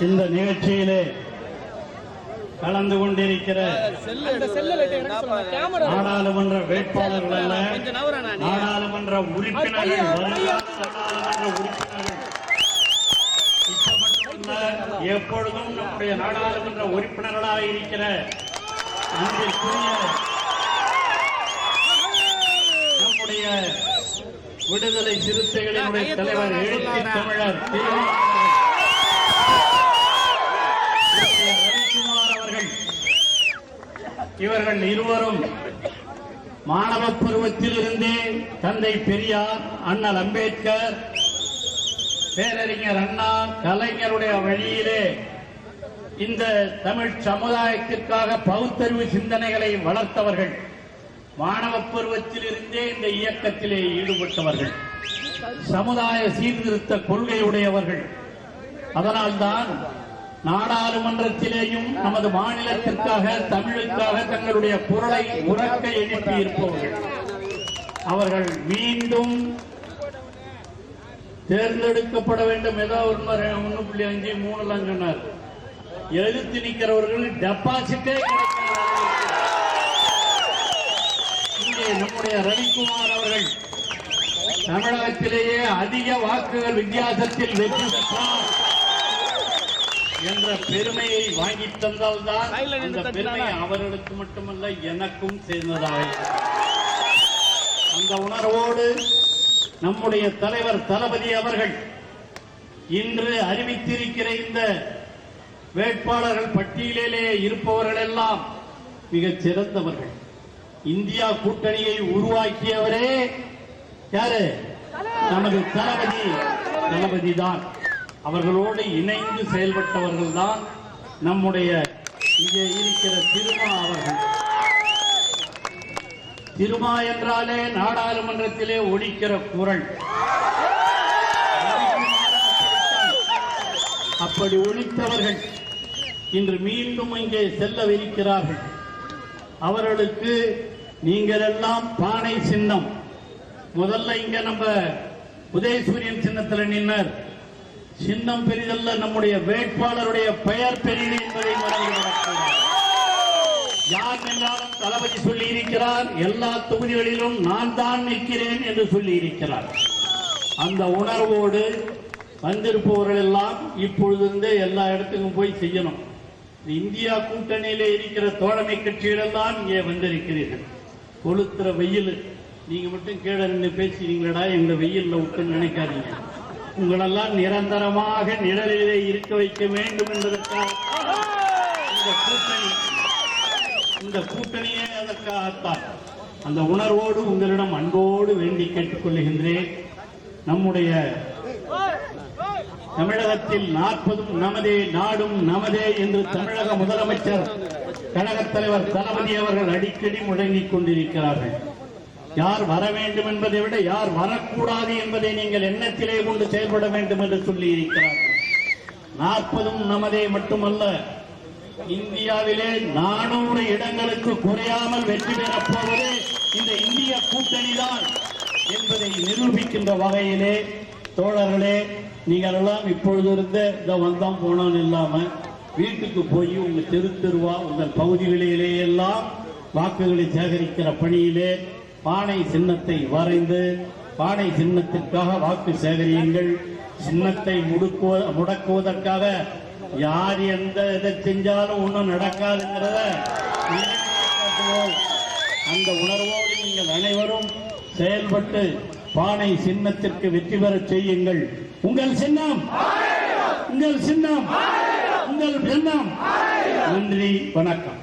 இந்த நிகழ்ச்சியிலே கலந்து கொண்டிருக்கிற நாடாளுமன்ற வேட்பாளர்கள் அல்ல, நாடாளுமன்ற உறுப்பினர்கள், நாடாளுமன்ற உறுப்பினர்கள் எப்பொழுதும் நம்முடைய நாடாளுமன்ற உறுப்பினர்களாக இருக்கிற நம்முடைய விடுதலை சிறுத்தைகளினுடைய தலைவர் எழுச்சி தமிழர் ரவிக்குமார் அவர்கள், இவர்கள் இருவரும் மாணவ பருவத்தில் இருந்தே தந்தை பெரியார், அண்ணல் அம்பேத்கர், பேரறிஞர் அண்ணா, கலைஞருடைய வழியிலே இந்த தமிழ் சமுதாயத்திற்காக பகுத்தறிவு சிந்தனைகளை வளர்த்தவர்கள். மாணவ பருவத்தில் இருந்தே இந்த இயக்கத்திலே ஈடுபட்டவர்கள், சமுதாய சீர்திருத்த கொள்கையுடையவர்கள். அதனால்தான் நாடாளுமன்றத்திலேயும் நமது மாநிலத்திற்காக, தமிழுக்காக தங்களுடைய குரலை உரக்க எழுப்பி இருப்பவர்கள். அவர்கள் மீண்டும் தேர்ந்தெடுக்கப்பட வேண்டும். ஏதோ 1.5 3 சொன்னார். எழுத்து நிற்கிறவர்கள் டெபாசிட்டே இங்கே நம்முடைய ரவிக்குமார் அவர்கள் தமிழகத்திலேயே அதிக வாக்குகள் வித்தியாசத்தில் வெற்றி பெற்றார் என்ற பெருமையை வாங்கி தந்தால்தான் அந்த பெருமை அவர்களுக்கு மட்டுமல்ல எனக்கும் சேர்ந்ததாக. அந்த உணர்வோடு நம்முடைய தலைவர் தளபதி அவர்கள் இன்று அறிவித்திருக்கிற இந்த வேட்பாளர்கள் பட்டியலிலே இருப்பவர்கள் எல்லாம் மிகச் சிறந்தவர்கள். இந்தியா கூட்டணியை உருவாக்கியவரே யாரு? நமது தளபதி தான். அவர்களோடு இணைந்து செயல்பட்டவர்கள் தான் நம்முடைய இங்கே இருக்கிற திருமா அவர்கள். திருமா என்றாலே நாடாளுமன்றத்திலே ஒலிக்கிற குரல். அப்படி ஒலித்தவர்கள் இன்று மீண்டும் இங்கே செல்லவிருக்கிறார்கள். அவர்களுக்கு நீங்கள் எல்லாம் பானை சின்னம். முதல்ல இங்க நம்ம உதயசூரியன் சின்னத்தில் நின்னர். சின்னம் பெரிதல்ல, நம்முடைய வேட்பாளருடைய பெயர் பெரிது என்பதை மறந்துவிடக்கூடாது. யார் என்றாலும் தளபதி சொல்லி இருக்கிறார், எல்லா தொகுதிகளிலும் நான் தான் நிற்கிறேன் என்று சொல்லி இருக்கிறார். அந்த உணர்வோடு வந்திருப்பவர்கள் எல்லாம் இப்பொழுது எல்லா இடத்துக்கும் போய் செய்யணும். இந்தியா கூட்டணியிலே இருக்கிற தோழமை கட்சிகள் எல்லாம் இங்கே வந்திருக்கிறீர்கள். கொளுத்துற வெயில், நீங்க மட்டும் கீழே நின்று பேசுறீங்களா? எங்க வெயில்ல விட்டு நினைக்காதீங்க. உங்களெல்லாம் நிரந்தரமாக நிழலிலே இருக்க வைக்க வேண்டும் என்பதற்காக இந்த கூட்டணியே அதற்காகத்தான். அந்த உணர்வோடு உங்களிடம் அன்போடு வேண்டி கேட்டுக் கொள்ளுகின்றேன். நம்முடைய தமிழகத்தில் 40 நமதே, நாடும் நமதே என்று தமிழக முதலமைச்சர், கழகத் தலைவர் தளபதி அவர்கள் அடிக்கடி முழங்கிக் கொண்டிருக்கிறார்கள். யார் வர வேண்டும் என்பதை விட யார் வரக்கூடாது என்பதை நீங்கள் எண்ணத்திலே கொண்டு செயல்பட வேண்டும் என்று சொல்லி இருக்கிறார்கள். 40 நமதே மட்டுமல்ல, இந்தியாவிலே 400 இடங்களுக்கு குறையாமல் வெற்றி பெறப் போவது இந்த இந்திய கூட்டணி தான் என்பதை நிரூபிக்கின்ற வகையிலே தோழர்களே, நீங்கள் எல்லாம் இப்பொழுது இருந்த இந்த வந்தோம் போனோம் இல்லாம வீட்டுக்கு போய் உங்க தெருவா உங்கள் பகுதிகளிலே எல்லாம் வாக்குகளை சேகரிக்கிற பணியிலே பானை சின்னத்தை வரைந்து பானை சின்னத்திற்காக வாக்கு சேகரியுங்கள். சின்னத்தை முடக்குவதற்காக யார் எந்த இதை செஞ்சாலும் ஒன்றும் நடக்காதுங்கிறத அந்த உணர்வோடு நீங்கள் அனைவரும் செயல்பட்டு பானை சின்னத்திற்கு வெற்றி பெறச் செய்யுங்கள். உங்கள் சின்னம், உங்கள் சின்னம், உங்கள் சின்னம். நன்றி, வணக்கம்.